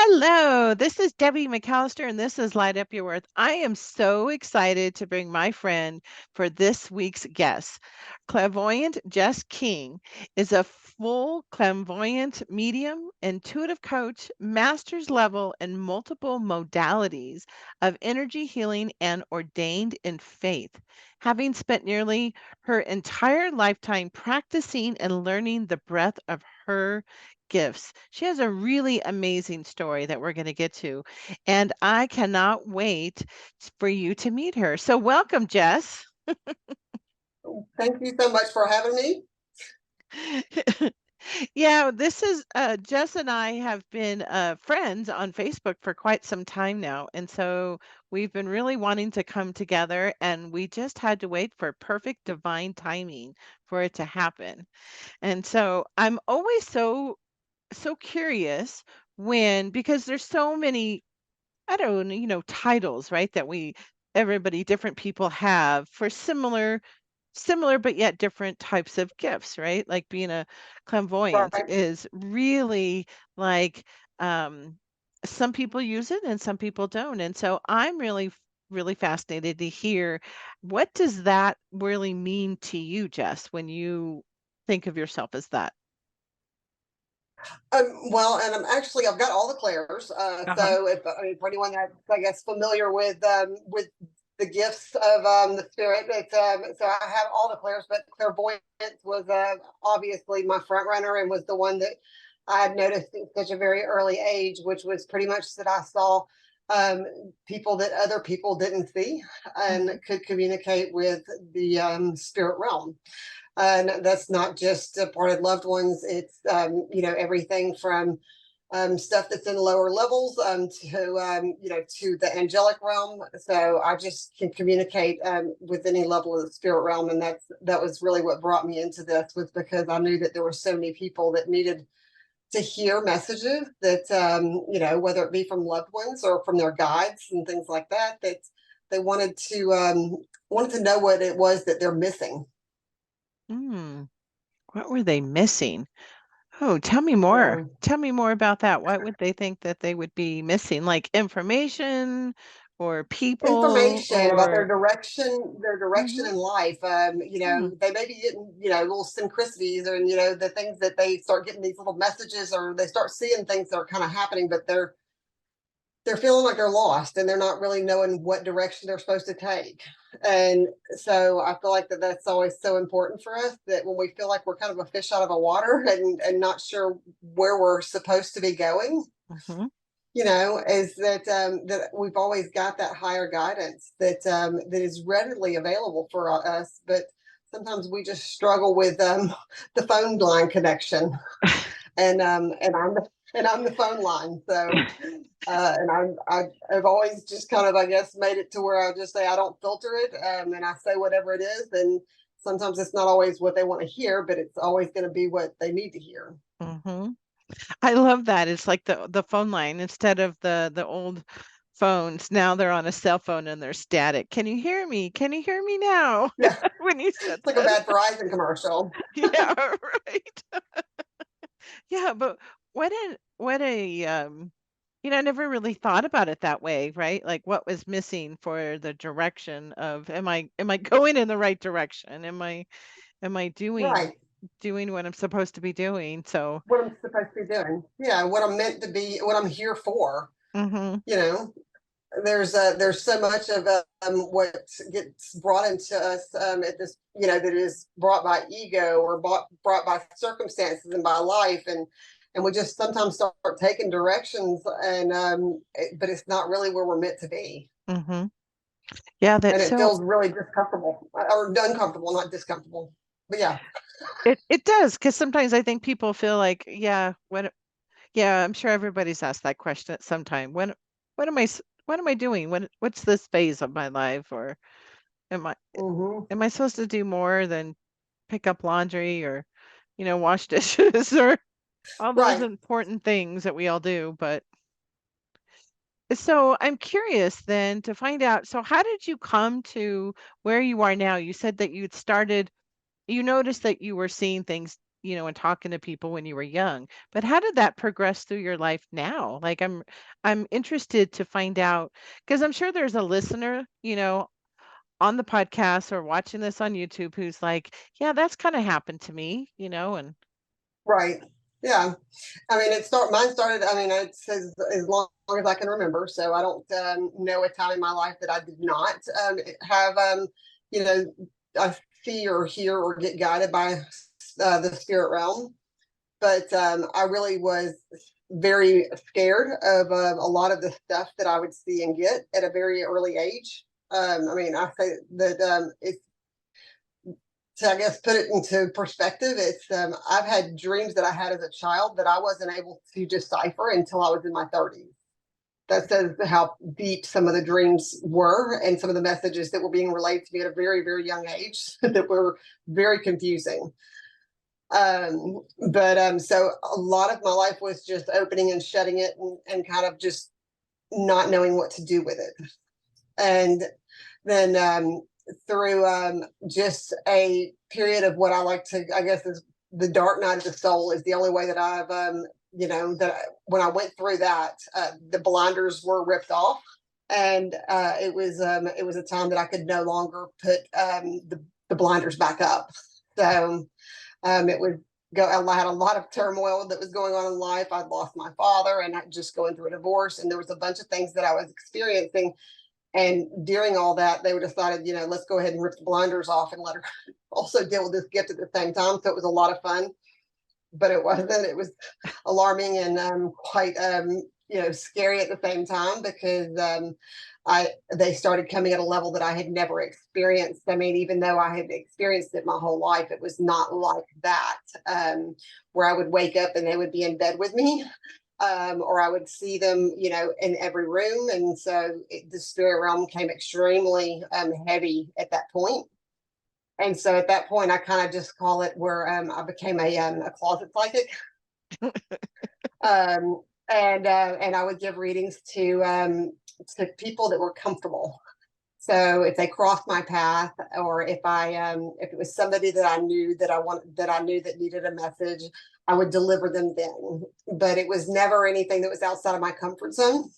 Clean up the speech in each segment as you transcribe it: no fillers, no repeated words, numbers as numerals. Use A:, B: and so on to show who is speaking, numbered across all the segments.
A: Hello, this is Debbie McAllister, and this is Light Up Your Worth. I am so excited to bring my friend for this week's guest. Clairvoyant Jess King is a full clairvoyant medium, intuitive coach, master's level in multiple modalities of energy healing, and ordained in faith. Having spent nearly her entire lifetime practicing and learning the breath of her gifts. She has a really amazing story that we're going to get to, and I cannot wait for you to meet her. So, welcome, Jess.
B: Thank you so much for having me.
A: Yeah, this is Jess and I have been friends on Facebook for quite some time now. And so we've been really wanting to come together, and we just had to wait for perfect divine timing for it to happen. And so I'm always so curious when, because there's so many, I don't know, titles, right, that everybody, different people have for similar but yet different types of gifts, right? Like being a clairvoyant
B: Right.
A: is really like, um some people use it and some people don't. And so I'm really fascinated to hear, what does that really mean to you, Jess, when you think of yourself as that?
B: Well, and I've got all the clairs.
A: Uh-huh.
B: So for anyone that's, I guess, familiar with the gifts of the spirit, so I have all the clairs, but clairvoyance was obviously my front runner and was the one that I had noticed at such a very early age, which was pretty much that I saw um, people that other people didn't see
A: Mhm.
B: and could communicate with the spirit realm. And that's not just departed loved ones. It's everything from stuff that's in lower levels to to the angelic realm. So I just can communicate with any level of the spirit realm, and that was really what brought me into this, was because I knew that there were so many people that needed to hear messages that whether it be from loved ones or from their guides and things like that, that they wanted to know what it was that they're missing.
A: Mm. What were they missing? Oh, tell me more.
B: Yeah.
A: Tell me more about that. What would they think that they would be missing? Like information or people
B: Information about
A: or
B: their direction
A: Mhm.
B: in life.
A: Mm.
B: They maybe getting, little synchronicities, or, the things that they start getting these little messages, or they start seeing things that are kind of happening, but they're feeling like they're lost and they're not really knowing what direction they're supposed to take. And so I feel like that's always so important for us, that when we feel like we're kind of a fish out of a water and not sure where we're supposed to be going,
A: Mhm.
B: is that we've always got that higher guidance that is readily available for us, but sometimes we just struggle with the phone line connection, and I'm the phone line. So I've always just kind of, I guess, made it to where I just say I don't filter it, and I say whatever it is, and sometimes it's not always what they want to hear, but it's always going to be what they need to hear.
A: Mhm. I love that. It's like the phone line instead of the old phones. Now they're on a cell phone and they're static. Can you hear me? Can you hear me now?
B: Yeah,
A: When you said
B: it's like a
A: that.
B: bad Verizon commercial.
A: Yeah, right. Yeah, but I never really thought about it that way, right? Like what was missing for the direction of, am I going in the right direction? Am I doing
B: Right.
A: doing what I'm supposed to be doing? So,
B: What I'm supposed to be doing. Yeah, what I'm meant to be, what I'm here for.
A: mhm.
B: You know, there's so much of what gets brought into us at this, that is brought by ego, or brought by circumstances and by life, and we just sometimes start taking directions, but it's not really where we're meant to be,
A: Mhm. Yeah,
B: and
A: that's
B: it
A: so
B: feels really discomfortable, or uncomfortable, not discomfortable. But yeah.
A: it does, because sometimes I think people feel like, yeah, I'm sure everybody's asked that question at some time. What am I doing? What's this phase of my life? Or am I
B: Hmm.
A: am I supposed to do more than pick up laundry, or, wash dishes, or all those
B: Right.
A: important things that we all do? But so I'm curious then to find out. So how did you come to where you are now? You said that you noticed that you were seeing things, and talking to people when you were young. But how did that progress through your life now? Like I'm interested to find out because I'm sure there's a listener, on the podcast or watching this on YouTube who's like, yeah, that's kind of happened to me, and
B: Right. Yeah. I mean, mine started, I mean, it's as long as I can remember. So I don't know a time in my life that I did not have, you know, I see or hear or get guided by the spirit realm. But I really was very scared of a lot of the stuff that I would see and get at a very early age. I mean, I say that it's to, I guess, put it into perspective, it's I've had dreams that I had as a child that I wasn't able to decipher until I was in my 30s. That says how deep some of the dreams were and some of the messages that were being relayed to me at a very, very young age that were very confusing. But so a lot of my life was just opening and shutting it and kind of just not knowing what to do with it. And then through just a period of what I like to, I guess, is the dark night of the soul is the only way that I've, when I went through that, the blinders were ripped off, and it was a time that I could no longer put the blinders back up. So it would go. I had a lot of turmoil that was going on in life. I'd lost my father, and I just going through a divorce, and there was a bunch of things that I was experiencing. And during all that, they decided, let's go ahead and rip the blinders off and let her also deal with this gift at the same time. So it was a lot of fun, but it wasn't. It was alarming and quite, scary at the same time because they started coming at a level that I had never experienced. I mean, even though I had experienced it my whole life, it was not like that, where I would wake up and they would be in bed with me. Or I would see them, in every room. And so the spirit realm came extremely heavy at that point. And so at that point, I kind of just call it where I became a closet psychic. And I would give readings to people that were comfortable. So if they crossed my path, or if it was somebody that I knew that needed a message, I would deliver them then. But it was never anything that was outside of my comfort zone.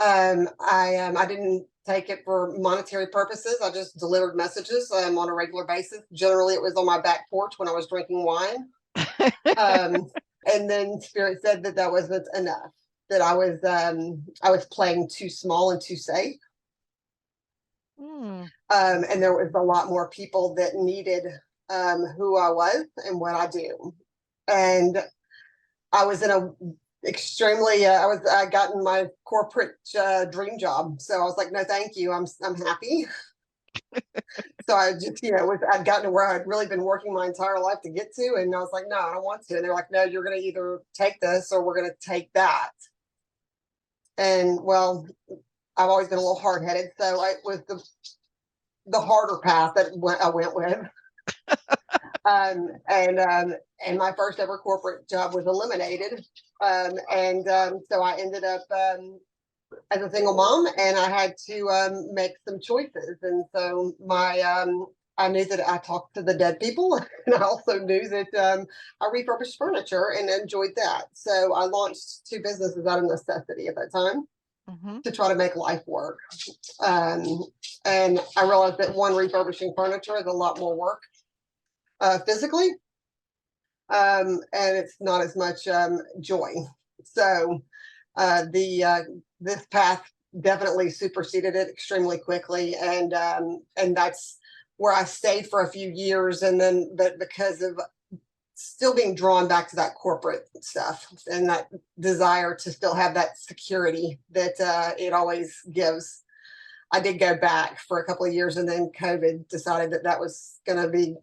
B: I didn't take it for monetary purposes. I just delivered messages on a regular basis. Generally, it was on my back porch when I was drinking wine. And then Spirit said that wasn't enough. That I was playing too small and too safe. And there was a lot more people that needed who I was and what I do. And I was in a extremely I gotten my corporate dream job, so I was like, no thank you, I'm happy. So I just I'd gotten to where I'd really been working my entire life to get to, and I was like, no, I don't want to. And they're like, no, you're going to either take this or we're going to take that. And well, I've always been a little hard-headed, so it was the harder path that I went with. And my first ever corporate job was eliminated. So I ended up as a single mom, and I had to make some choices. And so I knew that I talked to the dead people, and I also knew that I refurbished furniture and enjoyed that. So I launched two businesses out of necessity at that time to try to make life work. And I realized that refurbishing furniture is a lot more work physically, and it's not as much joy. So this path definitely superseded it extremely quickly, and that's where I stayed for a few years, but because of still being drawn back to that corporate stuff and that desire to still have that security that it always gives, I did go back for a couple of years, and then COVID decided that was going to be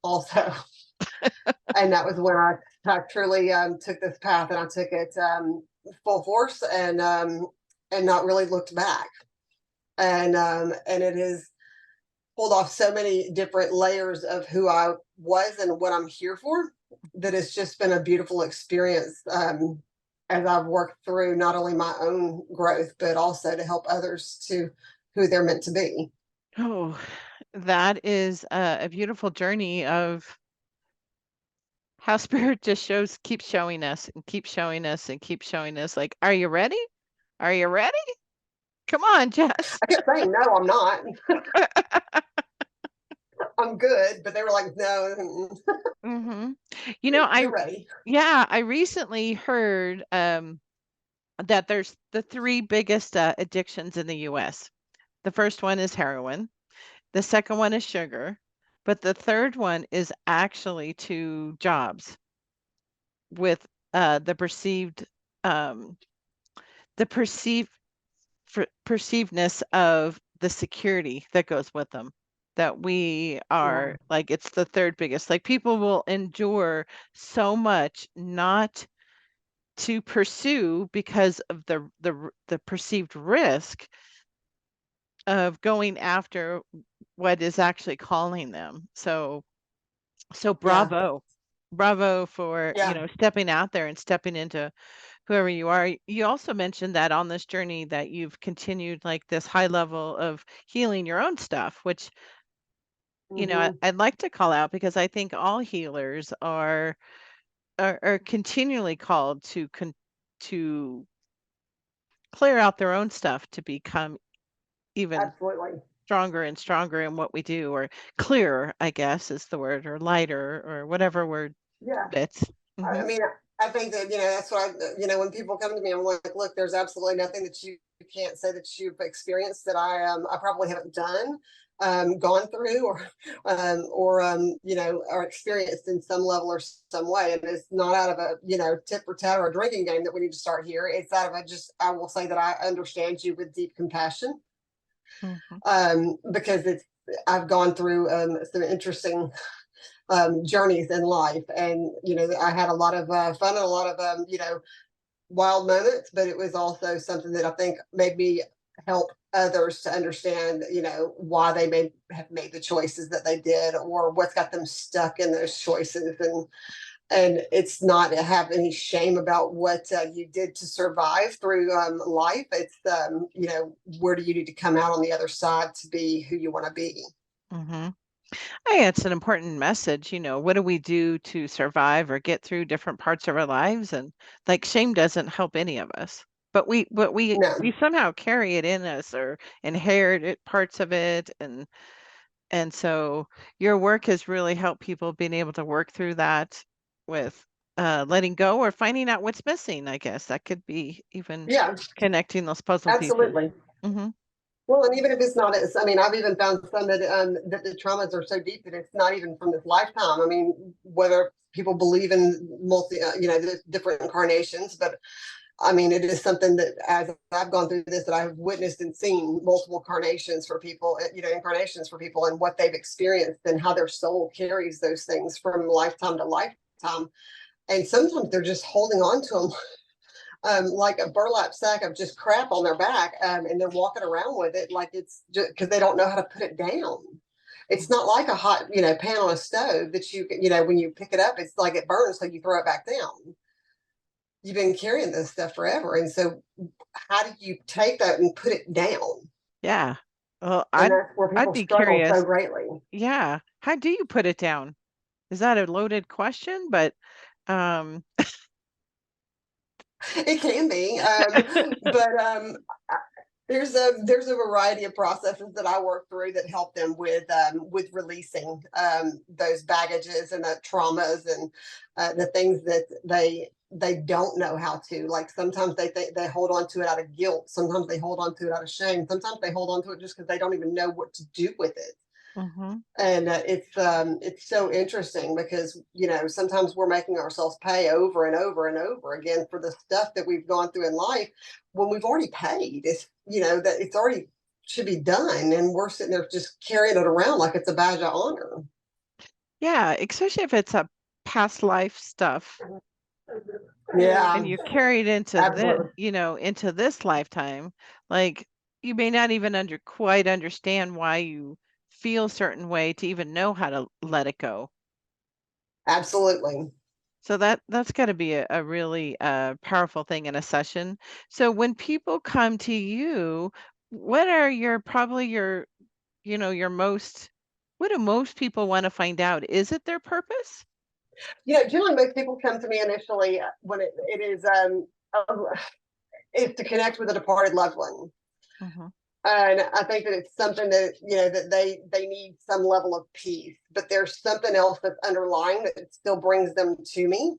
B: also. And that was when I truly took this path, and I took it full force and not really looked back. And it has pulled off so many different layers of who I was and what I'm here for, that it's just been a beautiful experience as I've worked through not only my own growth, but also to help others to who they're meant to be.
A: Oh, that is a beautiful journey of how spirit just keeps showing us and keeps showing us and keeps showing us, like, are you ready? Are you ready? Come on, Jess.
B: I kept saying, no, I'm not. I'm good. But they were like, no,
A: Hmm. You know,
B: you're ready.
A: I recently heard that there's the three biggest addictions in the US. The first one is heroin, the second one is sugar, but the third one is actually to jobs with the um, perceived perceivedness of the security that goes with them. That we
B: Yeah.
A: are like, it's the third biggest. Like, people will endure so much not to pursue because of the perceived risk of going after what is actually calling them. So
B: Yeah.
A: bravo for,
B: Yeah.
A: stepping out there and stepping into whoever you are. You also mentioned that on this journey that you've continued like this high level of healing your own stuff, which,
B: Hmm.
A: I'd like to call out, because I think all healers are continually called to clear out their own stuff to become even
B: Absolutely.
A: stronger and stronger in what we do, or clearer, I guess is the word, or lighter, or whatever word
B: Yeah.
A: fits.
B: I
A: Mhm.
B: mean, I think that, that's what when people come to me, I'm like, look, there's absolutely nothing that you can't say that you've experienced that I probably haven't done, gone through, or experienced in some level or some way. And it's not out of a, tit for tat or a drinking game that we need to start here. It's out of I will say that I understand you with deep compassion,
A: Mhm.
B: because I've gone through some interesting journeys in life. And, I had a lot of fun and a lot of, wild moments, but it was also something that I think made me help others to understand, why they may have made the choices that they did, or what's got them stuck in those choices. And it's not to have any shame about what you did to survive through life. It's, where do you need to come out on the other side to be who you want to be?
A: Mhm. I think it's an important message. What do we do to survive or get through different parts of our lives? And like, shame doesn't help any of us. But we
B: No.
A: somehow carry it in us or inherit parts of it, and so your work has really helped people being able to work through that with letting go or finding out what's missing. I guess that could be even
B: Yeah,
A: connecting those puzzle pieces.
B: absolutely.
A: Hmm.
B: Well, and even if it's not, I mean, I've even found some that the traumas are so deep that it's not even from this lifetime. I mean, whether people believe in the different incarnations, but I mean, it is something that as I've gone through this, that I've witnessed and seen multiple carnations for people, incarnations for people, and what they've experienced and how their soul carries those things from lifetime to lifetime. And sometimes they're just holding on to them like a burlap sack of just crap on their back, and they're walking around with it like it's just because they don't know how to put it down. It's not like a hot, pan on a stove that when you pick it up, it's like it burns, so you throw it back down. You've been carrying this stuff forever, and so how do you take that and put it down?
A: Yeah. Well,
B: And
A: I'd
B: that's where
A: I'd
B: people
A: be
B: struggle so
A: curious.
B: greatly.
A: Yeah. How do you put it down? Is that a loaded question? But um
B: It can be, but there's a variety of processes that I work through that help them with releasing those baggages and the traumas and the things that they don't know how to. Like sometimes they think they hold on to it out of guilt. Sometimes they hold on to it out of shame. Sometimes they hold on to it just because they don't even know what to do with it.
A: mhm.
B: And it's so interesting because sometimes we're making ourselves pay over and over and over again for the stuff that we've gone through in life when we've already paid. It's that it's already should be done, and we're sitting there just carrying it around like it's a badge of honor.
A: Yeah, especially if it's a past life stuff and
B: Yeah,
A: you carry it into
B: absolutely.
A: into this lifetime. Like, you may not even quite understand why you feel certain way to even know how to let it go.
B: Absolutely.
A: So that's got to be a really powerful thing in a session. So when people come to you, what are probably your most what do most people want to find out? Is it their purpose?
B: Generally most people come to me initially when it is is to connect with a departed loved one.
A: Mhm.
B: And I think that it's something that, that they need some level of peace, but there's something else that's underlying that still brings them to me.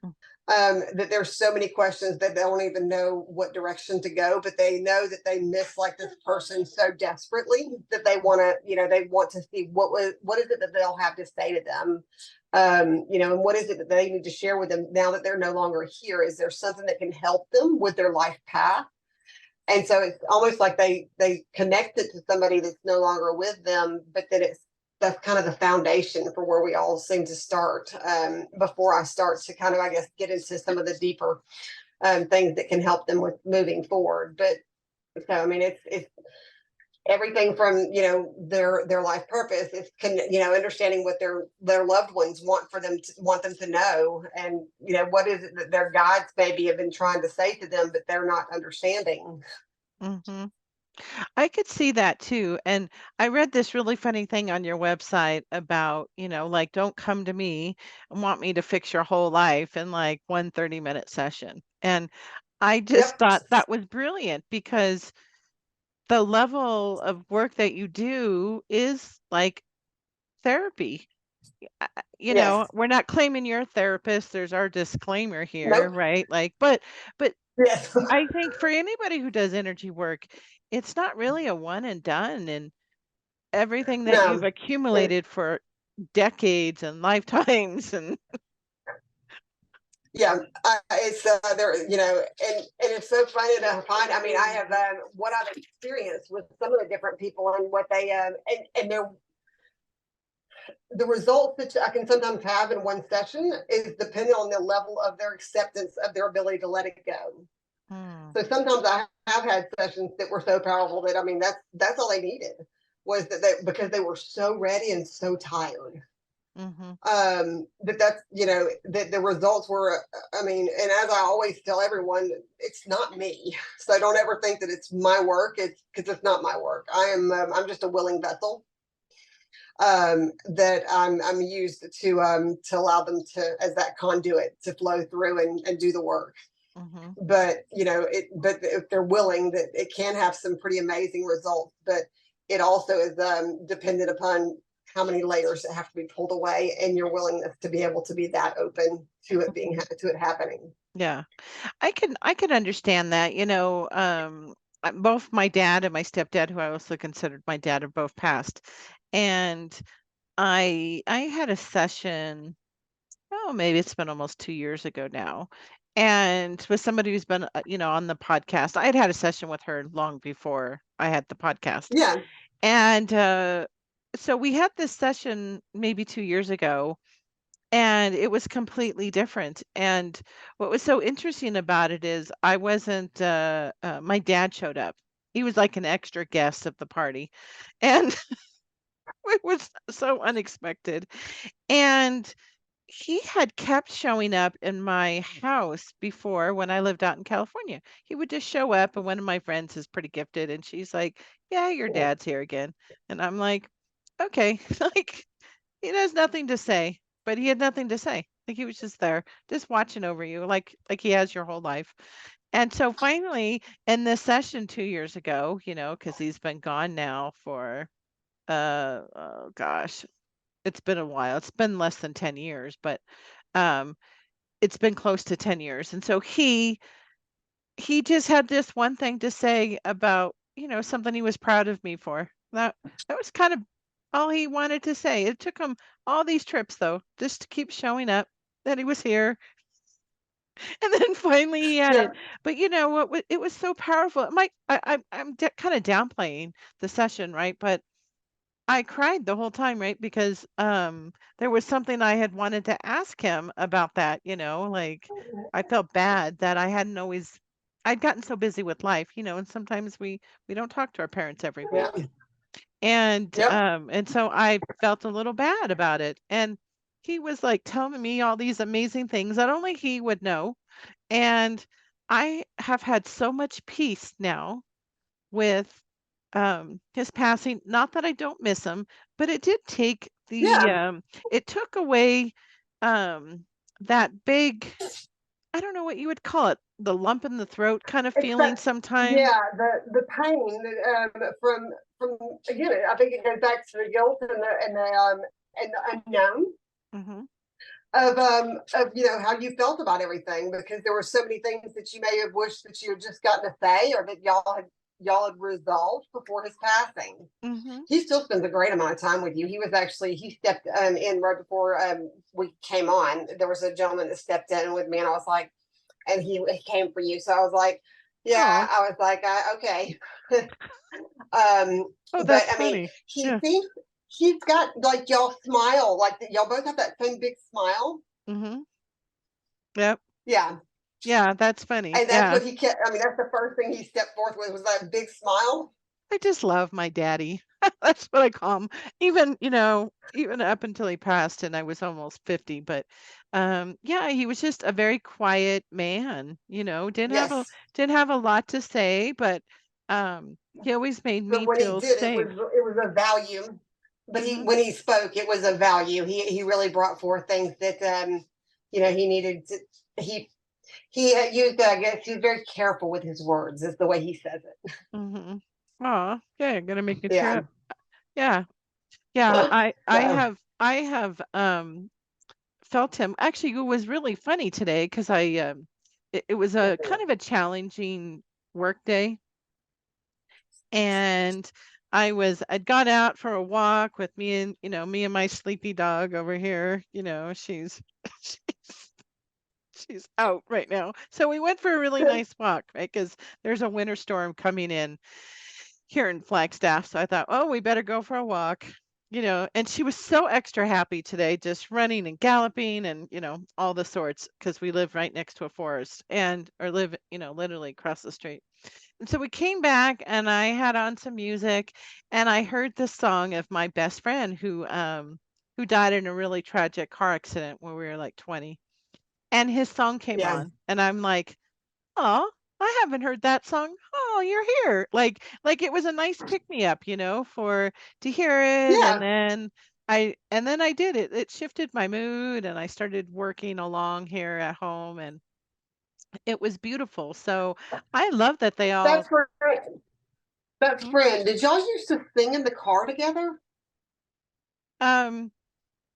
A: Mm.
B: That there's so many questions that they don't even know what direction to go, but they know that they miss like this person so desperately that they want to, they want to see what is it that they'll have to say to them, and what is it that they need to share with them now that they're no longer here? Is there something that can help them with their life path? And so it's almost like they connect it to somebody that's no longer with them, but that that's kind of the foundation for where we all seem to start, before I start to kind of, I guess, get into some of the deeper things that can help them with moving forward. But so I mean, it's everything from their life purpose. It's understanding what their loved ones want them to know, and what is it that their guides maybe have been trying to say to them, but they're not understanding.
A: Mhm. I could see that too. And I read this really funny thing on your website about, like, don't come to me and want me to fix your whole life in like one 30-minute session. And I just
B: Yep.
A: thought that was brilliant because the level of work that you do is like therapy.
B: Yes.
A: We're not claiming you're a therapist. There's our disclaimer here,
B: Nope.
A: right? Like, but
B: Yes.
A: I think for anybody who does energy work, it's not really a one and done. And everything that you've
B: No. It,
A: accumulated for decades and lifetimes and
B: yeah. It's there. And it's so funny to find. I mean, I have what I've experienced with some of the different people and what they and the results that I can sometimes have in one session is dependent on the level of their acceptance of their ability to let it go.
A: Mm,
B: So sometimes I have had sessions that were so powerful that I mean that's all they needed was that because they were so ready and so tired.
A: mhm,
B: That's that the results were, I mean, and as I always tell everyone, it's not me, so don't ever think that it's my work. It's because it's not my work. I'm just a willing vessel, that I'm used to allow them to as that conduit to flow through and do the work.
A: mhm,
B: But but if they're willing, that it can have some pretty amazing results. But it also is dependent upon how many layers that have to be pulled away and your willingness to be able to be that open to it being
A: mhm.
B: to it happening.
A: Yeah. I can understand that, both my dad and my stepdad, who I also considered my dad, have both passed. And I had a session, oh, maybe it's been almost 2 years ago now, and with somebody who's been, on the podcast. I had had a session with her long before I had the podcast.
B: Yeah.
A: And, so we had this session maybe 2 years ago, and it was completely different. And what was so interesting about it is I wasn't, my dad showed up. He was like an extra guest of the party, and it was so unexpected. And he had kept showing up in my house before when I lived out in California. He would just show up, and one of my friends is pretty gifted, and she's like, "Yeah, your dad's here again." And I'm like, "Okay." Like, he has nothing to say, but he had nothing to say. Like, he was just there, just watching over you, like he has your whole life. And so finally, in this session 2 years ago, because he's been gone now for, oh gosh, it's been a while. It's been less than 10 years, but, um, it's been close to 10 years. And so he just had this one thing to say about, something he was proud of me for. That was kind of all he wanted to say. It took him all these trips though, just to keep showing up that he was here. And then finally he had
B: Yeah.
A: it. But it was so powerful. I'm kind of downplaying the session, right? But I cried the whole time, right? Because there was something I had wanted to ask him about that, like I felt bad that I'd gotten so busy with life, and sometimes we don't talk to our parents every
B: Yeah.
A: week. And
B: Yep.
A: and so I felt a little bad about it. And he was like telling me all these amazing things that only he would know. And I have had so much peace now with, his passing. Not that I don't miss him, but it did take
B: Yeah.
A: it took away, um, that big, I don't know what you would call it, the lump in the throat kind of
B: It's
A: feeling
B: that,
A: sometimes.
B: yeah, the pain from again. I think it goes back to the guilt and the unknown
A: Mhm.
B: of how you felt about everything, because there were so many things that you may have wished that you had just gotten to say, or that y'all had resolved before his passing.
A: Mhm.
B: He still spends a great amount of time with you. He stepped in right before we came on. There was a gentleman that stepped in with me, and I was like, and he came for you. So I was like, yeah,
A: Oh.
B: I was like, okay.
A: Oh,
B: But
A: that's
B: I mean,
A: funny.
B: he
A: Yeah.
B: seems he's got like y'all smile, like y'all both have that same big smile.
A: Mhm. Yep.
B: Yeah.
A: Yeah, that's funny.
B: And that's
A: Yeah.
B: what he kept. I mean, that's the first thing he stepped forth with, was that big smile.
A: I just love my daddy. That's what I call him. Even, even up until he passed and I was almost 50, but yeah, he was just a very quiet man,
B: Yes.
A: didn't have a lot to say, but he always made
B: But
A: me
B: when he
A: feel
B: did,
A: safe.
B: it was a value. But he
A: Mhm.
B: when he spoke, it was a value. He really brought forth things that he needed to. He he had used. I guess he was very careful with his words. Is the way he says it.
A: Mhm. Aw, yeah, you're gonna make me tear
B: Yeah.
A: up. Yeah. Yeah,
B: So
A: I have felt him. Actually, it was really funny today because it was a kind of a challenging work day, and I'd gone out for a walk with me and my sleepy dog over here. She's she's she's out right now. So we went for a really nice walk, right? Because there's a winter storm coming in here in Flagstaff. So I thought, oh, we better go for a walk. And she was so extra happy today, just running and galloping and, all the sorts, because we live right next to a forest or live, literally across the street. And so we came back and I had on some music and I heard the song of my best friend who died in a really tragic car accident when we were like 20. And his song came
B: yeah,
A: on and I'm like, "Oh, I haven't heard that song. Oh, you're here." Like it was a nice pick me up, for to hear it
B: yeah,
A: and then I did it. It shifted my mood and I started working along here at home and it was beautiful. So I love that they all
B: that's great. That's
A: Mhm.
B: friend. Did y'all used to sing in the car together,
A: um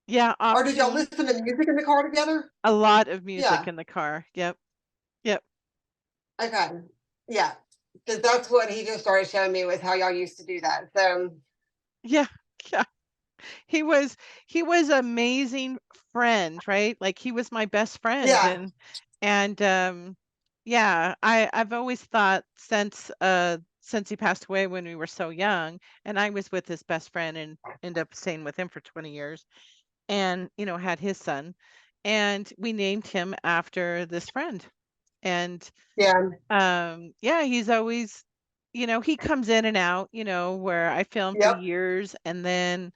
A: yeah,
B: or did y'all
A: often
B: listen to music in the car together?
A: a lot of music
B: Yeah.
A: in the car. Yep. Yep.
B: Okay. Yeah. Because that's what he just started showing me, was how y'all used to do that. So
A: Yeah. Yeah. He was he was amazing friend, right? Like he was my best friend
B: yeah,
A: and yeah, I've always thought since he passed away when we were so young and I was with his best friend and ended up staying with him for 20 years and had his son and we named him after this friend. And
B: yeah,
A: yeah, he's always he comes in and out, where I feel him for
B: yep,
A: years and then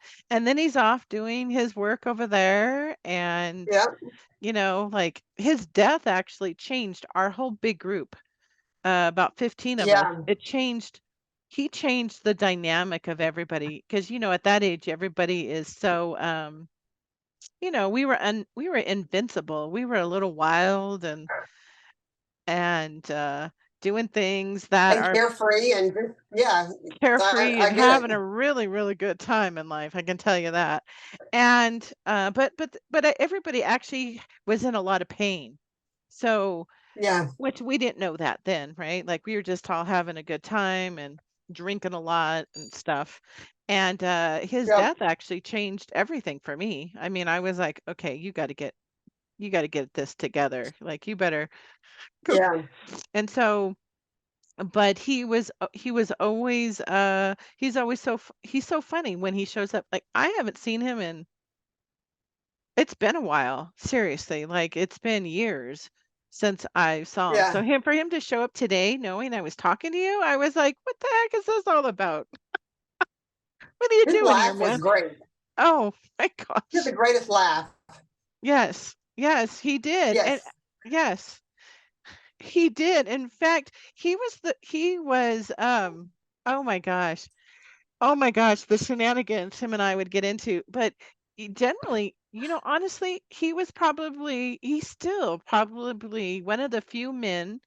A: he's off doing his work over there and
B: yep,
A: like his death actually changed our whole big group, about 15 of us.
B: yeah,
A: He changed the dynamic of everybody because at that age everybody is so we were invincible. We were a little wild and doing things that
B: and
A: are
B: carefree, and just yeah,
A: carefree
B: I
A: and
B: get
A: having
B: it.
A: a really, really good time in life, I can tell you that. But everybody actually was in a lot of pain. So,
B: Yeah,
A: which we didn't know that then, right? Like we were just all having a good time and drinking a lot and stuff. And his
B: yep,
A: death actually changed everything for me. I mean, I was like, okay, you got to get this together. Like you better go.
B: yeah,
A: And so but he was always he's so funny when he shows up. Like I haven't seen him in it's been a while, seriously. Like it's been years since I saw him. So
B: yeah.
A: him for him to show up today knowing I was talking to you, I was like, what the heck is this all about? What are you
B: His
A: doing here,
B: laugh was
A: man?
B: great.
A: Oh my
B: He had
A: gosh.
B: the greatest laugh.
A: Yes. Yes, he did. And
B: Yes.
A: yes, he did. In fact, he was oh my gosh. Oh my gosh, the shenanigans him and I would get into, but generally honestly, he's still probably one of the few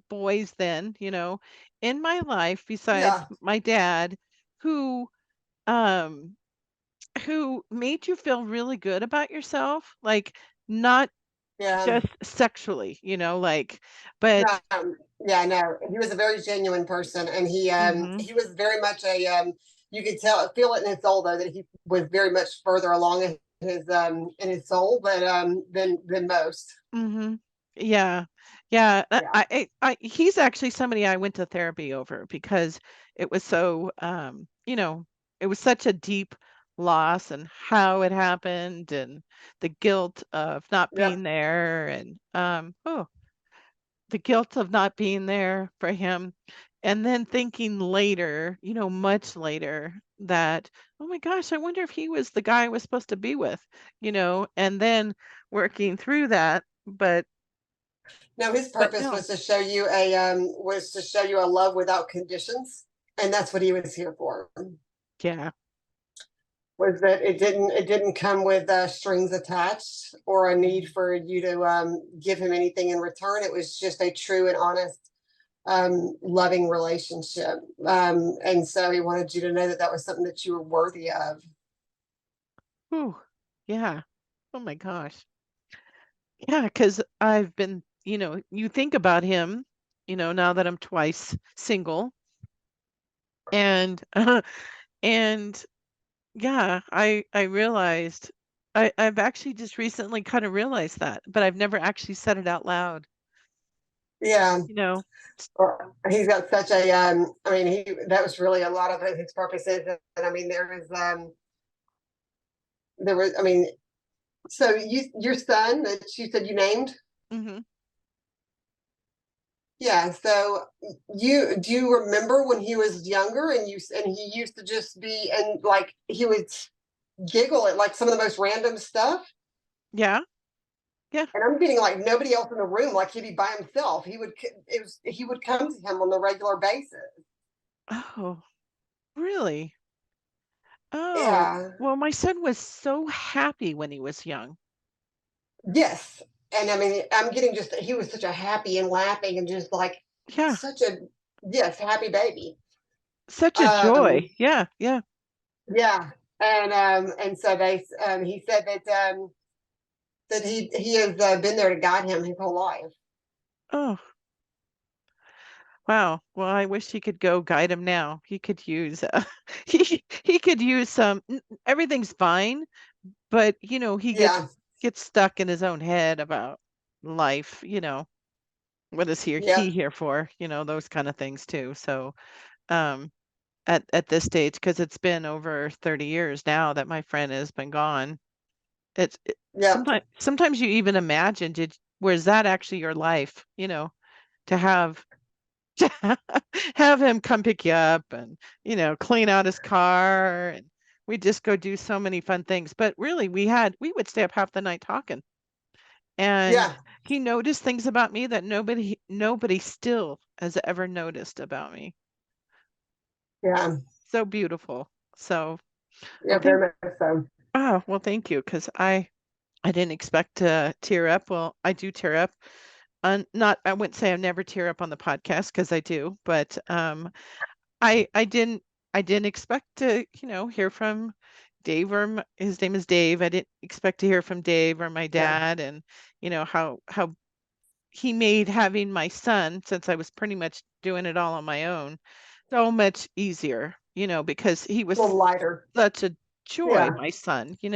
A: boys then, in my life besides
B: Yeah,
A: my dad who um who made you feel really good about yourself, like not
B: yeah.
A: just sexually, like but
B: Yeah, no, he was a very genuine person, and
A: mhm.
B: he was very much a you could feel it in his soul though that he was very much further along in his soul than most.
A: Mhm. Yeah. Yeah,
B: Yeah,
A: he's actually somebody I went to therapy over because it was so, it was such a deep loss and how it happened and the guilt of not
B: yep.
A: being there and, the guilt of not being there for him. And then thinking later, much later that, oh my gosh, I wonder if he was the guy I was supposed to be with, and then working through that.
B: No, his
A: But
B: purpose
A: no.
B: was to show you a love without conditions, and that's what he was here for.
A: Yeah.
B: Was that it didn't come with strings attached or a need
A: Mhm.
B: for you to give him anything in return. It was just a true and honest loving relationship. And so he wanted you to know that that was something that you were worthy of.
A: Whew. Yeah. Oh my gosh. Yeah, because I've been, you think about him, now that I'm twice single and and yeah, I realized I've actually just recently kind of realized that, but I've never actually said it out loud,
B: Yeah.
A: you know.
B: Well, he's got such a, I mean, that was really a lot of his purposes. And I mean, I mean, so your son that you said you named,
A: Mhm.
B: yeah. So do you remember when he was younger and he used to just be, and like he would giggle at like some of the most random stuff?
A: Yeah. Yeah.
B: And I'm getting like nobody else in the room, like he'd be by himself. He would come to him on a regular basis.
A: Oh, really? Oh,
B: Yeah.
A: well, my son was so happy when he was young.
B: Yes. And I mean, I'm getting just he was such a happy and laughing and just like
A: Yeah.
B: such a yes, happy baby.
A: Such a joy.
B: Um
A: Yeah. Yeah.
B: yeah. And so he said that he has been there to guide him his whole life.
A: Oh, wow. Well, I wish he could go guide him now. He could use he could use everything's fine, but he
B: Yeah.
A: gets stuck in his own head about life, what is he
B: Yep.
A: here for, those kind of things too. So, um at this stage, because it's been over 30 years now that my friend has been gone.
B: Yep.
A: Sometimes you even imagine, was that actually your life, to have to have him come pick you up and, clean out his car, and we just go do so many fun things. But really, we would stay up half the night talking. And
B: Yeah.
A: he noticed things about me that nobody still has ever noticed about me.
B: Yeah.
A: So beautiful. So, well,
B: Yeah, very much so.
A: thank you, because I didn't expect to tear up. Well, I do tear up. Not I wouldn't say I never tear up on the podcast because I do, but I didn't expect to, hear from Dave his name is Dave. I didn't expect to hear from Dave or my
B: Yeah.
A: dad, and how he made having my son, since I was pretty much doing it all on my own, so much easier, because he
B: A little
A: was
B: lighter.
A: such a joy,
B: Yeah.
A: my son. He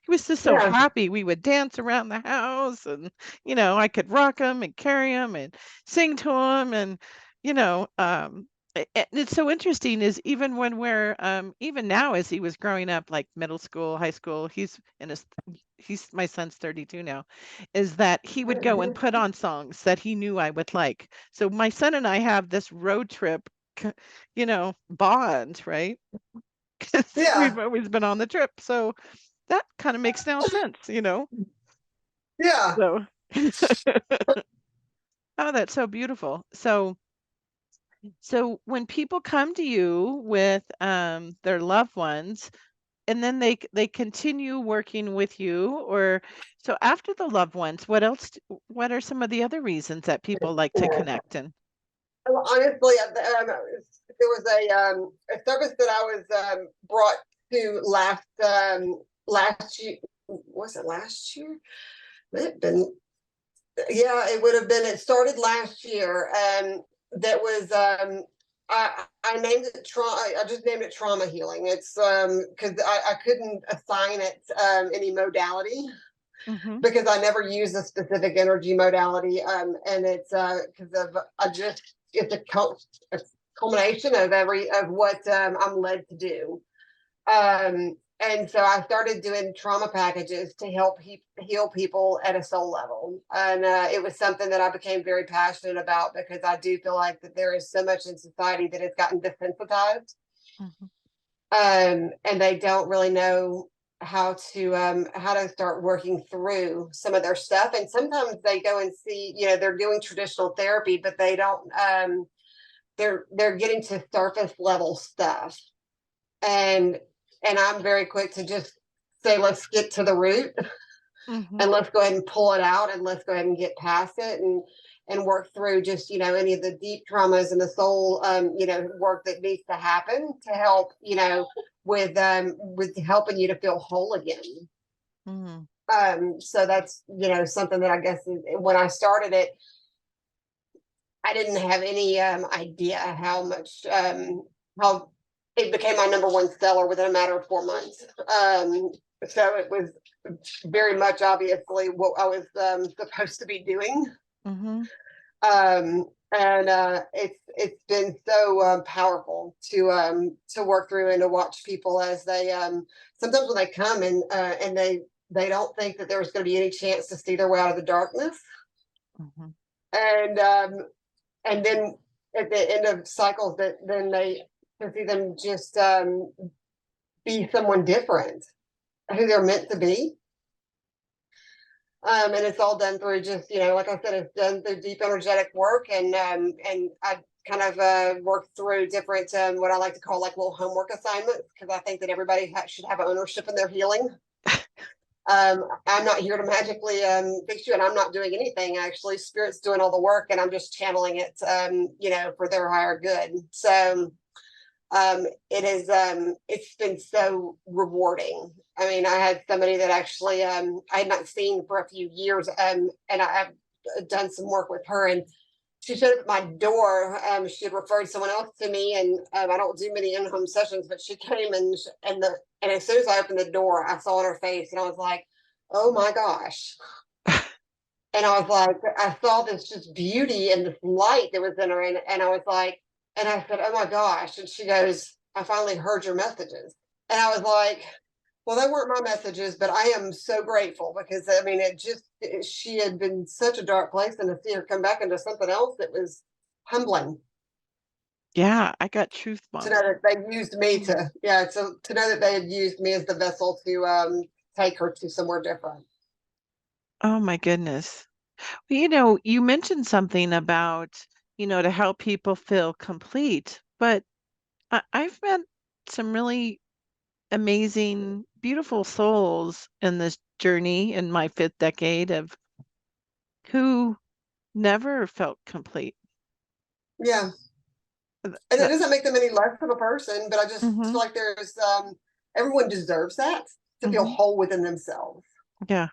A: was just so
B: Yeah.
A: happy. We would dance around the house, and I could rock him and carry him and sing to him, and you know, and it's so interesting is even when we're even now as he was growing up, like middle school, high school, he's my son's 32 now, is that he would go and put on songs that he knew I would like. So my son and I have this road trip bond, right? 'Cause we've
B: Yeah.
A: always been on the trip, so that kinda makes now sense.
B: Yeah.
A: So oh, that's so beautiful. So when people come to you with, their loved ones, and then they continue working with you, or so after the loved ones, what are some of the other reasons that people like to connect and
B: Well, honestly, there was a service that I was brought to last year. Was it last year? It been Yeah, it would have been. It started last year, and that was I named it trauma. I just named it trauma healing. It's because I couldn't assign it any modality
A: Mhm.
B: because I never use a specific energy modality. And it's because of I just it's a culmination of what I'm led to do. And so I started doing trauma packages to help heal people at a soul level. And it was something that I became very passionate about because I do feel like that there is so much in society that has gotten desensitized.
A: Mhm.
B: And they don't really know how to start working through some of their stuff. And sometimes they go and see, they're doing traditional therapy, but they don't they're getting to surface level stuff. And I'm very quick to just say, let's get to the root
A: Mhm.
B: and let's go ahead and pull it out and let's go ahead and get past it and work through just, any of the deep traumas and the soul, work that needs to happen to help, with helping you to feel whole again.
A: Mhm.
B: So that's, something that I guess when I started it, I didn't have any idea how much, how it became my number one seller within a matter of 4 months. So it was very much obviously what I was supposed to be doing.
A: Mhm.
B: And it's been so powerful to work through and to watch people as they sometimes when they come and they don't think that there's going to be any chance to see their way out of the darkness,
A: Mhm.
B: and then at the end of cycles that then they can see them just be someone different who they're meant to be. And it's all done through just, like I said, it's done through deep energetic work. And I kind of work through different, what I like to call like little homework assignments, because I think that everybody should have ownership in their healing. I'm not here to magically fix you, and I'm not doing anything. Actually, Spirit's doing all the work, and I'm just channeling it, for their higher good. So it's been so rewarding. I mean, I had somebody that actually I had not seen for a few years, and I've done some work with her, and she showed up at my door. She had referred someone else to me, and I don't do many in-home sessions, but she came and as soon as I opened the door, I saw on her face, and I was like, "Oh my gosh!" And I was like, I saw this just beauty and this light that was in her, and I was like, and I said, "Oh my gosh!" And she goes, "I finally heard your messages," and I was like, well, they weren't my messages, but I am so grateful because I mean, she had been such a dark place, and to see her come back into something else, it was humbling
A: Yeah, I got truth
B: to know
A: bombs.
B: that they used me
A: Mm.
B: to know that they had used me as the vessel to take her to somewhere different.
A: Oh my goodness. Well, you mentioned something about, to help people feel complete, but I've met some really amazing, beautiful souls in this journey in my fifth decade of who never felt complete.
B: Yeah,
A: Th-
B: and it
A: That,
B: doesn't make them any less of a person, but I just
A: hmm
B: feel like there's everyone deserves that, to feel
A: hmm
B: whole within themselves.
A: Yeah.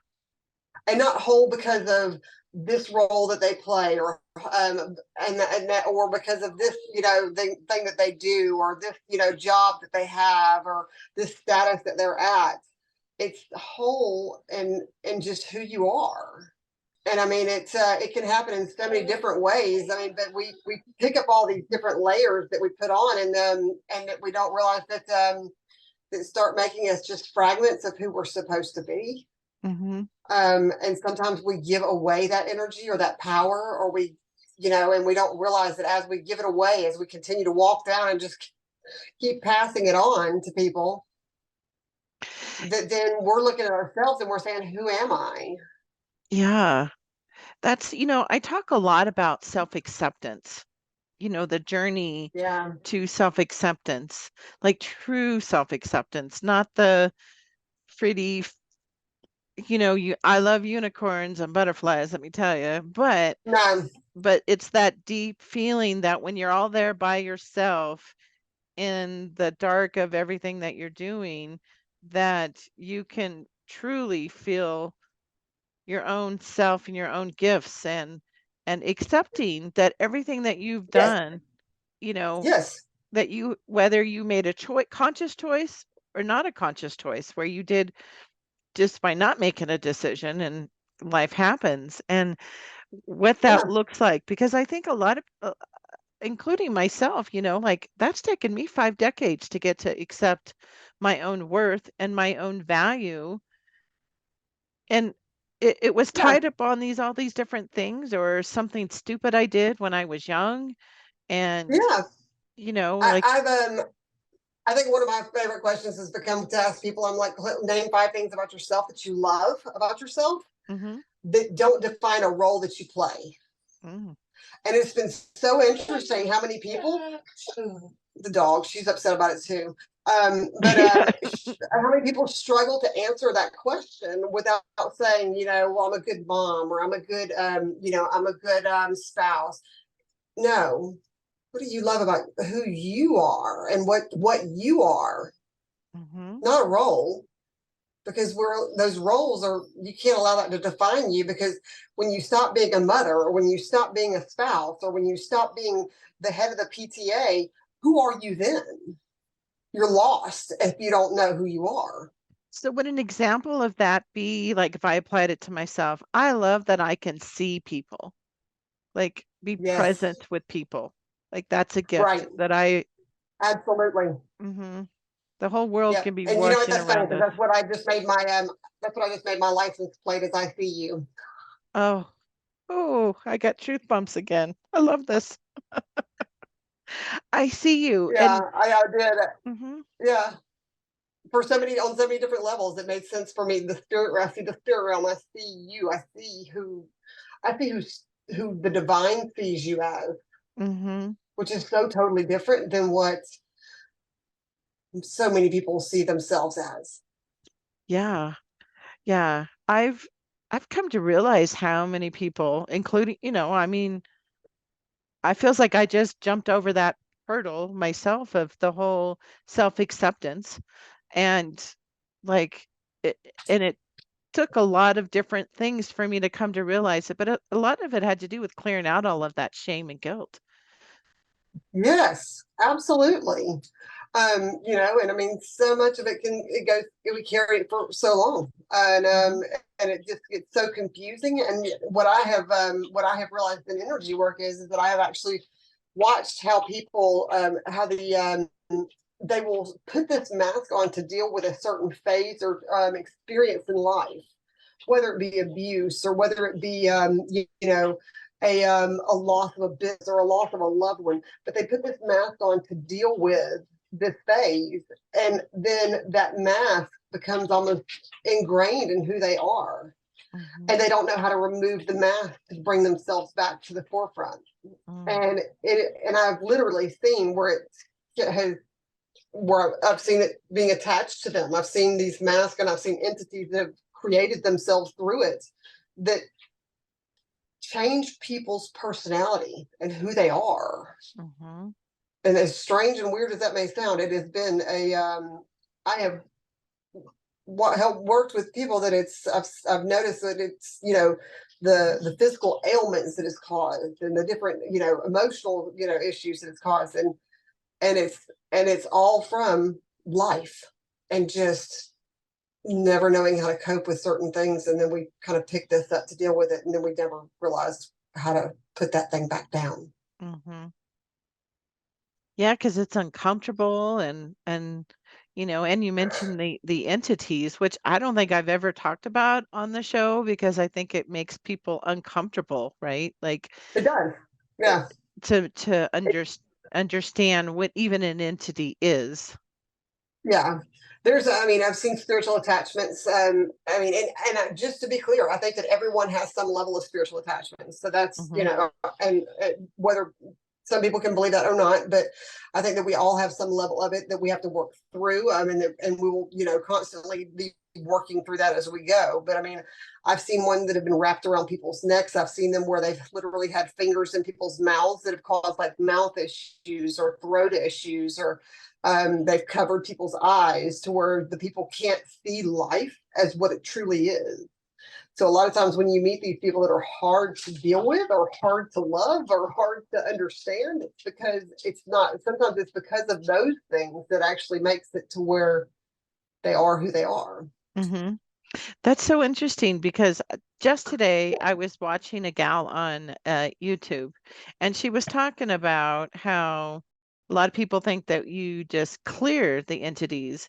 B: And not whole because of this role that they play, or and that, or because of this thing that they do, or this job that they have, or this status that they're at. It's whole and just who you are. And I mean, it can happen in so many different ways. I mean, but we pick up all these different layers that we put on, and that we don't realize that start making us just fragments of who we're supposed to be.
A: hmm
B: And sometimes we give away that energy or that power, or and we don't realize that as we give it away, as we continue to walk down and just keep passing it on to people, that then we're looking at ourselves and we're saying, who am I?
A: Yeah. I talk a lot about self-acceptance, the journey
B: Yeah.
A: to self-acceptance, like true self-acceptance, not the pretty, I love unicorns and butterflies, let me tell you,
B: No.
A: but it's that deep feeling that when you're all there by yourself in the dark of everything that you're doing, that you can truly feel your own self and your own gifts, and accepting that everything that you've
B: Yes.
A: done, you know,
B: Yes.
A: that you whether you made a choice, conscious choice or not a conscious choice, where you did just by not making a decision and life happens, and what that
B: Yeah.
A: looks like, because I think a lot of including myself, like that's taken me 5 decades to get to accept my own worth and my own value. And it was
B: Yeah.
A: tied up on all these different things or something stupid I did when I was young. And,
B: Yeah.
A: like,
B: I've I think one of my favorite questions has become to ask people, I'm like, name 5 things about yourself that you love about yourself
A: mm-hmm,
B: that don't define a role that you play.
A: mm,
B: And it's been so interesting how many people, the dog, she's upset about it too. How many people struggle to answer that question without saying, well, I'm a good mom, or I'm a good, I'm a good spouse. No, what do you love about who you are and what you are,
A: mm-hmm.
B: not a role, because those roles are, you can't allow that to define you, because when you stop being a mother, or when you stop being a spouse, or when you stop being the head of the PTA, who are you then? You're lost if you don't know who you are.
A: So would an example of that be, like, if I applied it to myself? I love that I can see people, like be
B: Yes.
A: present with people. Like that's a gift
B: Right.
A: that I
B: Absolutely.
A: mhm. The whole world
B: Yeah.
A: can be
B: And you know what,
A: watching
B: that's funny,
A: around
B: because
A: us.
B: that's what I just made my license plate, as I see you.
A: Oh, oh, I got truth bumps again. I love this. I see you.
B: Yeah,
A: And
B: I did.
A: mhm,
B: Yeah. For so many, on so many different levels, it made sense for me. The spirit realm, I see the spirit realm, I see you, I see who the divine sees you as,
A: mhm.
B: which is so totally different than what so many people see themselves as.
A: Yeah. Yeah. I've come to realize how many people, including, I mean, I feels like I just jumped over that hurdle myself of the whole self-acceptance, and like it, and it took a lot of different things for me to come to realize it, but a lot of it had to do with clearing out all of that shame and guilt.
B: Yes, absolutely. And I mean, so much of we carry it for so long,
A: Mhm.
B: and it just gets so confusing. And what I have realized in energy work is that I have actually watched how people, they will put this mask on to deal with a certain phase or experience in life, whether it be abuse, or whether it be, a loss of a business or a loss of a loved one. But they put this mask on to deal with this phase, and then that mask becomes almost ingrained in who they are, and
A: Mhm.
B: they don't know how to remove the mask to bring themselves back to the forefront.
A: Mm.
B: And I've literally seen where I've seen it being attached to them. I've seen these masks, and I've seen entities that have created themselves through it, that change people's personality and who they are.
A: Mhm.
B: And as strange and weird as that may sound, it has been I have helped worked with people that I've noticed that it's, the physical ailments that it's caused, and the different, emotional, issues that it's caused. And it's all from life, and just never knowing how to cope with certain things. And then we kind of picked this up to deal with it, and then we never realized how to put that thing back down.
A: Mhm. Yeah, because it's uncomfortable, and you mentioned the entities, which I don't think I've ever talked about on the show because I think it makes people uncomfortable, right? Like
B: It does.
A: uh,
B: Yeah.
A: to understand what even an entity is.
B: Yeah. I mean, I've seen spiritual attachments. I mean, and just to be clear, I think that everyone has some level of spiritual attachment. So that's,
A: Mhm.
B: and whether some people can believe that or not, but I think that we all have some level of it that we have to work through. And we will, constantly be working through that as we go. But I mean, I've seen one that have been wrapped around people's necks. I've seen them where they've literally had fingers in people's mouths that have caused like mouth issues or throat issues, or they've covered people's eyes to where the people can't see life as what it truly is. So a lot of times when you meet these people that are hard to deal with or hard to love or hard to understand, it's because it's not, sometimes it's because of those things that actually makes it to where they are who they are.
A: Mm-hmm. That's so interesting because just today I was watching a gal on YouTube, and she was talking about how a lot of people think that you just clear the entities.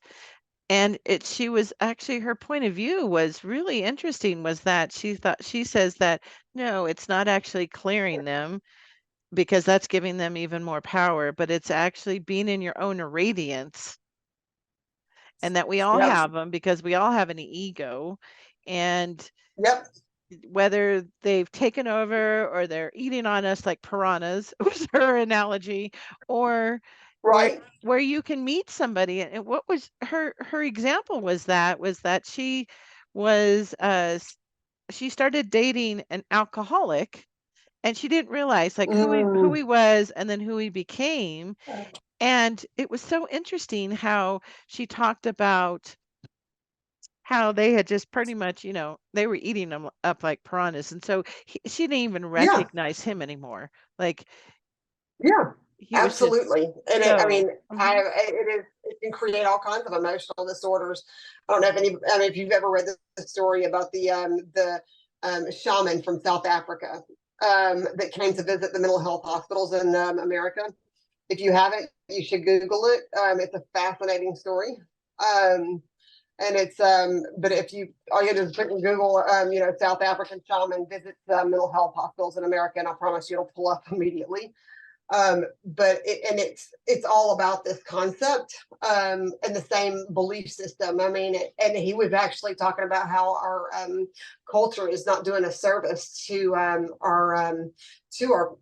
A: And she was actually, her point of view was really interesting, was that she says that no, it's not actually clearing them because that's giving them even more power, but it's actually being in your own radiance, and that we all
B: Yep.
A: have them because we all have an ego. And
B: Yep.
A: whether they've taken over or they're eating on us like piranhas was her analogy, or where
B: Right.
A: where you can meet somebody. And what was her example was that was she started dating an alcoholic, and she didn't realize like who
B: Mm.
A: he was and then who he became. And it was so interesting how she talked about how they had just pretty much, they were eating them up like piranhas, and so she didn't even
B: Yeah.
A: recognize him anymore. Like,
B: Yeah.
A: he was just
B: Absolutely. And I
A: so
B: mean,
A: mhm.
B: it can create all kinds of emotional disorders. I don't know if you've ever read the story about the shaman from South Africa that came to visit the mental health hospitals in America. If you haven't, you should Google it. It's a fascinating story. Um, and it's but if you all you have to do is put in Google, South African shaman visits mental health hospitals in America, and I promise you it'll pull up immediately. But it's all about this concept and the same belief system. I mean, and he was actually talking about how our culture is not doing a service to our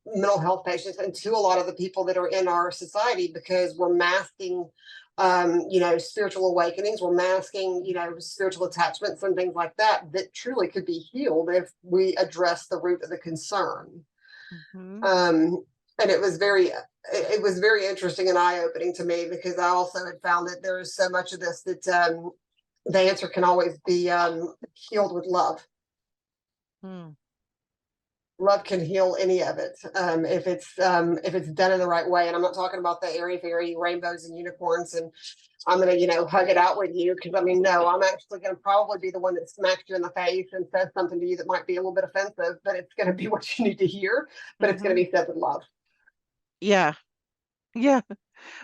B: mental health patients and to a lot of the people that are in our society, because we're masking spiritual awakenings, we're masking, spiritual attachments and things like that that truly could be healed if we address the root of the concern.
A: Mhm.
B: Um, and it was very interesting and eye-opening to me, because I also had found that there is so much of this that the answer can always be healed with love.
A: Mm.
B: Love can heal any of it if it's done in the right way. And I'm not talking about the airy fairy rainbows and unicorns and I'm gonna hug it out with you, because I mean, no, I'm actually gonna probably be the one that smacks you in the face and says something to you that might be a little bit offensive, but it's gonna be what you need to hear. But it's gonna
A: Mhm.
B: be said with love.
A: Yeah. Yeah.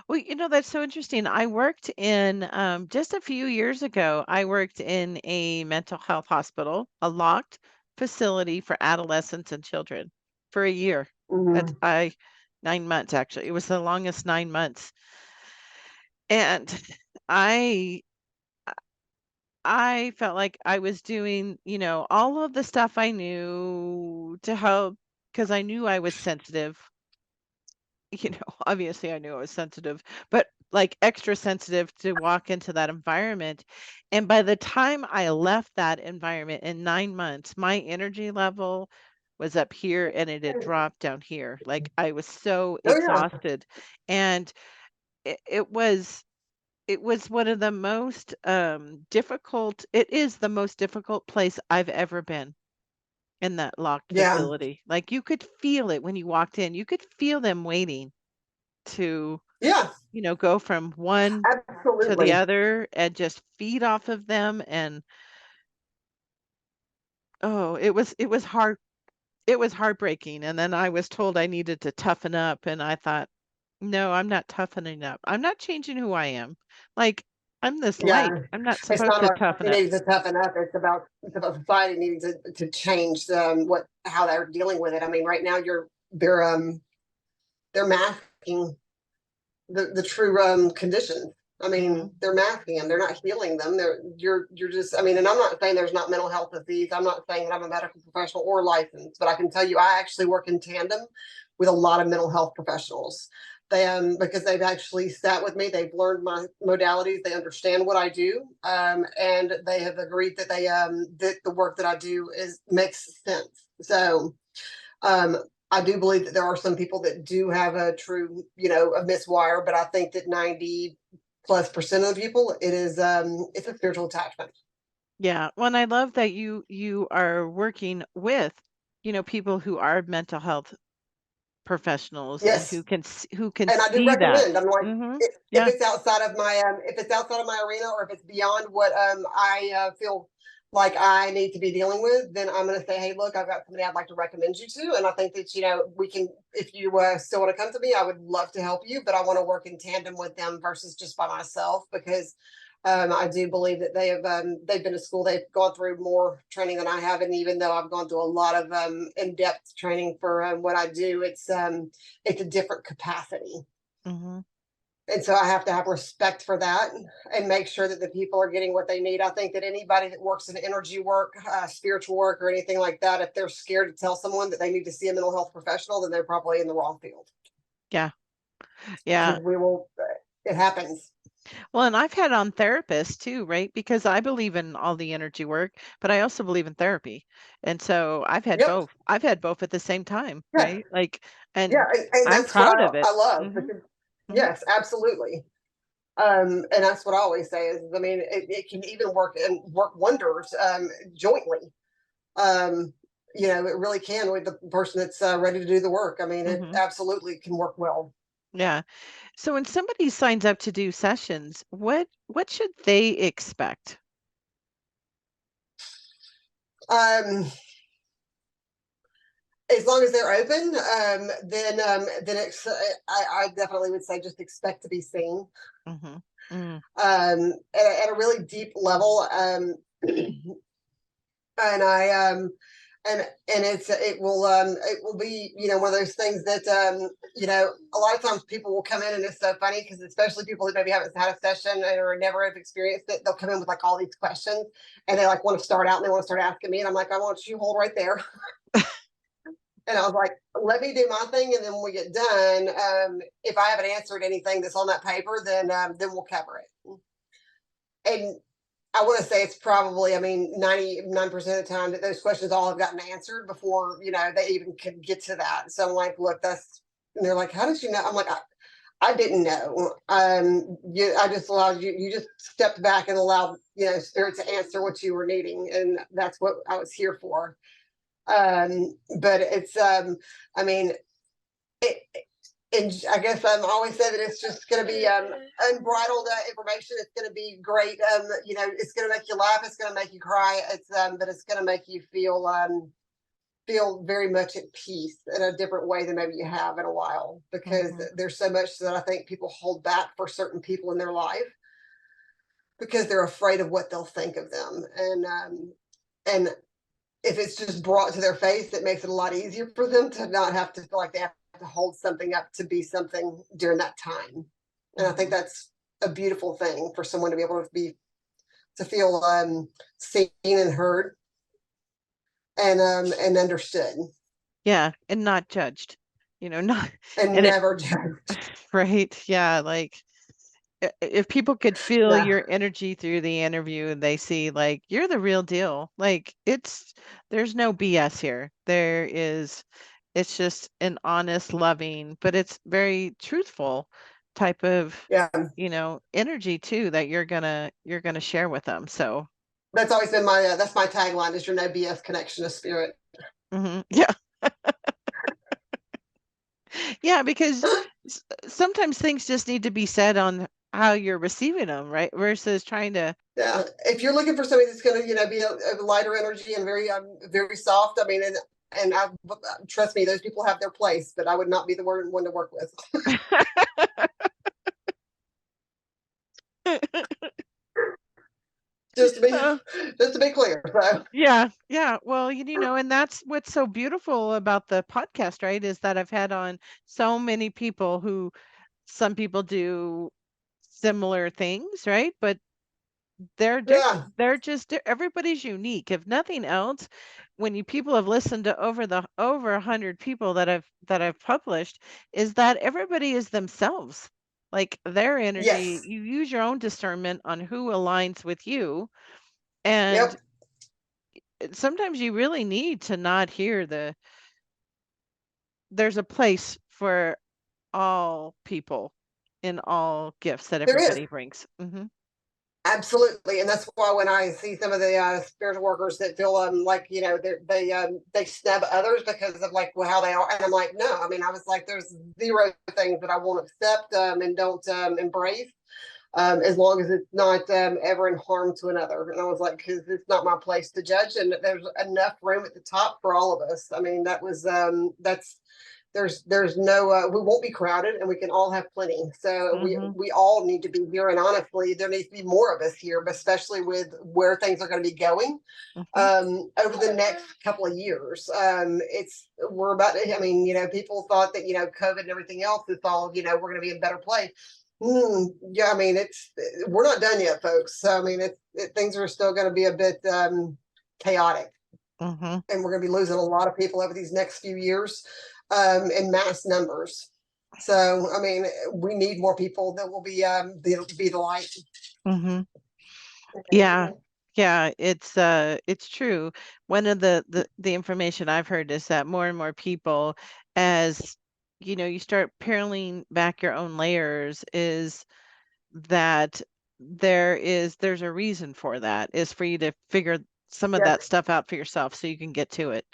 A: Well, that's so interesting. I worked in just a few years ago, I worked in a mental health hospital, a locked facility for adolescents and children for a year. That's
B: Mm-hmm.
A: I 9 months actually. It was the longest 9 months. And I I felt like I was doing, all of the stuff I knew to help, because I knew I was sensitive. Obviously I knew I was sensitive, but like extra sensitive to walk into that environment. And by the time I left that environment in 9 months, my energy level was up here and it had dropped down here. Like, I was so
B: Oh yeah,
A: exhausted. And it was one of the most difficult, it is the most difficult place I've ever been, in that locked
B: yeah,
A: facility. Like, you could feel it when you walked in. You could feel them waiting to,
B: yeah,
A: go from one to the
B: absolutely,
A: other and just feed off of them. And oh, it was hard. It was heartbreaking. And then I was told I needed to toughen up, and I thought, no, I'm not toughening up. I'm not changing who I am. Like, I'm this light.
B: yeah.
A: I'm not
B: It's
A: supposed
B: not
A: to
B: about
A: toughen
B: you
A: up.
B: needing to toughen up. It's about society needing to change what how they're dealing with it. I mean, right now they're masking the true conditions. I mean,
A: Mhm.
B: they're masking them. They're not healing them. You're just. I mean, and I'm not saying there's not mental health disease. I'm not saying that I'm a medical professional or licensed, but I can tell you, I actually work in tandem with a lot of mental health professionals. They because they've actually sat with me, they've learned my modalities, they understand what I do, and they have agreed that that the work that I do makes sense. So um, I do believe that there are some people that do have a true, a miswire, but I think that 90+% of the people, it's a spiritual attachment.
A: Yeah. Well, and I love that you are working with, people who are mental health professionals and
B: Yes,
A: who can
B: and I do
A: see that.
B: recommend. I'm like,
A: Mhm.
B: if
A: Yeah.
B: it's outside of my if it's outside of my arena, or if it's beyond what I feel like I need to be dealing with, then I'm going to say, hey, look, I've got somebody I'd like to recommend you to, and I think that we can. If you still want to come to me, I would love to help you, but I want to work in tandem with them versus just by myself, because I do believe that they've been to school, they've gone through more training than I have, and even though I've gone through a lot of in-depth training for what I do, it's a different capacity.
A: Mhm.
B: And so I have to have respect for that and make sure that the people are getting what they need. I think that anybody that works in energy work, spiritual work, or anything like that, if they're scared to tell someone that they need to see a mental health professional, then they're probably in the wrong field,
A: Yeah. Yeah.
B: because it happens.
A: Well, and I've had on therapists too, right? Because I believe in all the energy work, but I also believe in therapy. And so I've had
B: Yep.
A: both. I've had both at the same time,
B: Yeah.
A: right? Like,
B: Yeah.
A: and
B: And
A: I'm
B: that's what
A: proud of it.
B: I love,
A: Mhm.
B: because,
A: Mhm.
B: yes, absolutely. And that's what I always say is, I mean, it can even work wonders jointly. Um, it really can with the person that's ready to do the work. I mean, it
A: Mhm.
B: absolutely can work well.
A: Yeah. So when somebody signs up to do sessions, what should they expect?
B: Um, as long as they're open, then I definitely would say just expect to be seen,
A: Mhm. Mm.
B: at a really deep level. And I and it will be, one of those things that a lot of times people will come in, and it's so funny because, especially people that maybe haven't had a session or never have experienced it, they'll come in with like all these questions, and they like want to start out and they want to start asking me, and I'm like, I want you to hold right there. And I was like, let me do my thing, and then when we get done, if I haven't answered anything that's on that paper, then we'll cover it. And I want to say it's probably, I mean, 99% of the time that those questions all have gotten answered before, they even could get to that. So I'm like, look, and they're like, how did you know? I'm like, I didn't know. I just allowed you just stepped back and allowed, spirit to answer what you were needing. And that's what I was here for. But I mean, it, and I guess I'm always say that it's just going to be unbridled information. It's going to be great. It's going to make you laugh. It's going to make you cry. But it's going to make you feel very much at peace in a different way than maybe you have in a while. Because
A: Mhm.
B: there's so much that I think people hold back for certain people in their life, because they're afraid of what they'll think of them. And if it's just brought to their face, it makes it a lot easier for them to not have to feel like they have to hold something up to be something during that time. And I think
A: Mhm.
B: that's a beautiful thing for someone to be able to feel seen and heard, and understood,
A: Yeah, and not judged. Not
B: and
A: and it
B: never judged.
A: right. Yeah, like if people could feel
B: Yeah,
A: your energy through the interview and they see like you're the real deal, like there's no BS here. It's just an honest, loving, but it's very truthful type of,
B: yeah.
A: energy too that you're gonna share with them. So,
B: That's always been my that's my tagline: is your no BS connection to spirit.
A: yeah, yeah, because sometimes things just need to be said on how you're receiving them, right? Versus trying to,
B: Yeah, if you're looking for somebody that's going to, be a lighter energy and very soft, I mean, and trust me, those people have their place, but I would not be the one to work with. just to be
A: uh,
B: just to be clear. So
A: yeah, yeah. Well, and that's what's so beautiful about the podcast, right? Is that I've had on so many people who some people do similar things, right? But They're different.
B: Yeah.
A: Everybody's unique. If nothing else, when you people have listened to over 100 people that I've published, is that everybody is themselves. Like their energy,
B: Yes.
A: you use your own discernment on who aligns with you. And
B: Yep.
A: sometimes you really need to not hear there's a place for all people in all gifts that
B: There is.
A: everybody brings.
B: Absolutely, and that's why when I see some of the spiritual workers that feel like they snub others because of like how they are, and I'm like, no, I mean, I was like, there's zero things that I won't accept and don't embrace, as long as it's not ever in harm to another. And I was like, because it's not my place to judge, and there's enough room at the top for all of us. I mean, that's there's no we won't be crowded, and we can all have plenty. So
A: Mm-hmm.
B: we all need to be here, and honestly there needs to be more of us here, but especially with where things are going to be going
A: Mm-hmm.
B: over the next couple of years. It's we're about to, I mean, people thought that COVID and everything else is all, we're going to be in a better place. Yeah, I mean, we're not done yet, folks. So I mean, things are still going to be a bit chaotic,
A: Mm-hmm.
B: and we're going to be losing a lot of people over these next few years in mass numbers. So, I mean, we need more people that will be the light.
A: Mm-hmm. Yeah. Yeah, it's true. One of the information I've heard is that more and more people, as you start peeling back your own layers, is that there's a reason for that, is for you to figure some of
B: Yeah.
A: that stuff out for yourself so you can get to it.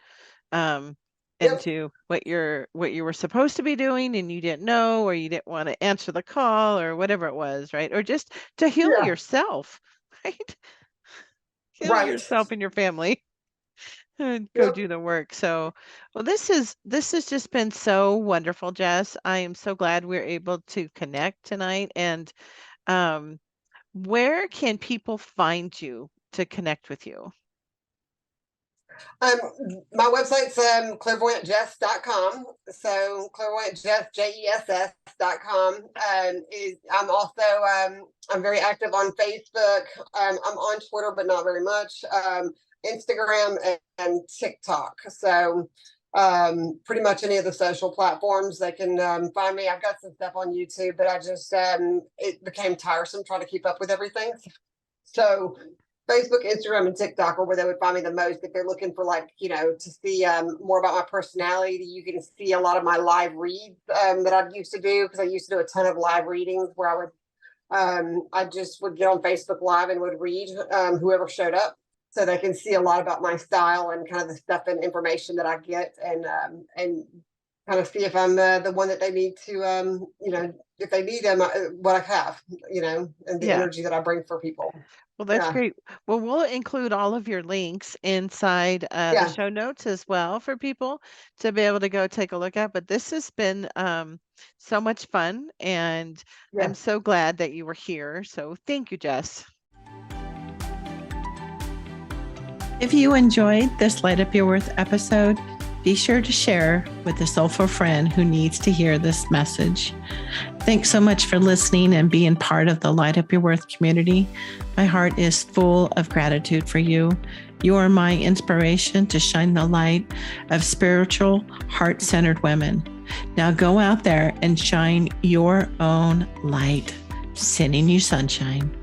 A: Um,
B: Yep.
A: into what you were supposed to be doing and you didn't know, or you didn't want to answer the call or whatever it was, right? Or just to heal
B: Yeah.
A: yourself, right? Heal
B: Right.
A: yourself and your family and go
B: Yep.
A: do the work. So, well, this has just been so wonderful, Jess. I am so glad we're able to connect tonight. And um, where can people find you to connect with you?
B: Um, my website's clairvoyantjess.com. So clairvoyantjess, JESS.com. I'm also I'm very active on Facebook. I'm on Twitter, but not very much. Instagram and TikTok. So pretty much any of the social platforms they can find me. I've got some stuff on YouTube, but I just it became tiresome trying to keep up with everything. So Facebook, Instagram, and TikTok are where they would find me the most if they're looking for like, to see more about my personality. You can see a lot of my live reads that I used to do, because I used to do a ton of live readings where I just would get on Facebook Live and would read whoever showed up, so they can see a lot about my style and kind of the stuff and information that I get, and kind of see if I'm the one that they need to, if they need them, what I have, and the
A: Yeah.
B: energy that I bring for people.
A: Well, that's
B: Yeah.
A: great. Well, we'll include all of your links inside the
B: Yeah.
A: show notes as well for people to be able to go take a look at. But this has been so much fun, and I'm
B: Yeah.
A: so glad that you were here. So thank you, Jess. If you enjoyed this Light Up Your Worth episode, be sure to share with a soulful friend who needs to hear this message. Thanks so much for listening and being part of the Light Up Your Worth community. My heart is full of gratitude for you. You are my inspiration to shine the light of spiritual, heart-centered women. Now go out there and shine your own light. Sending you sunshine.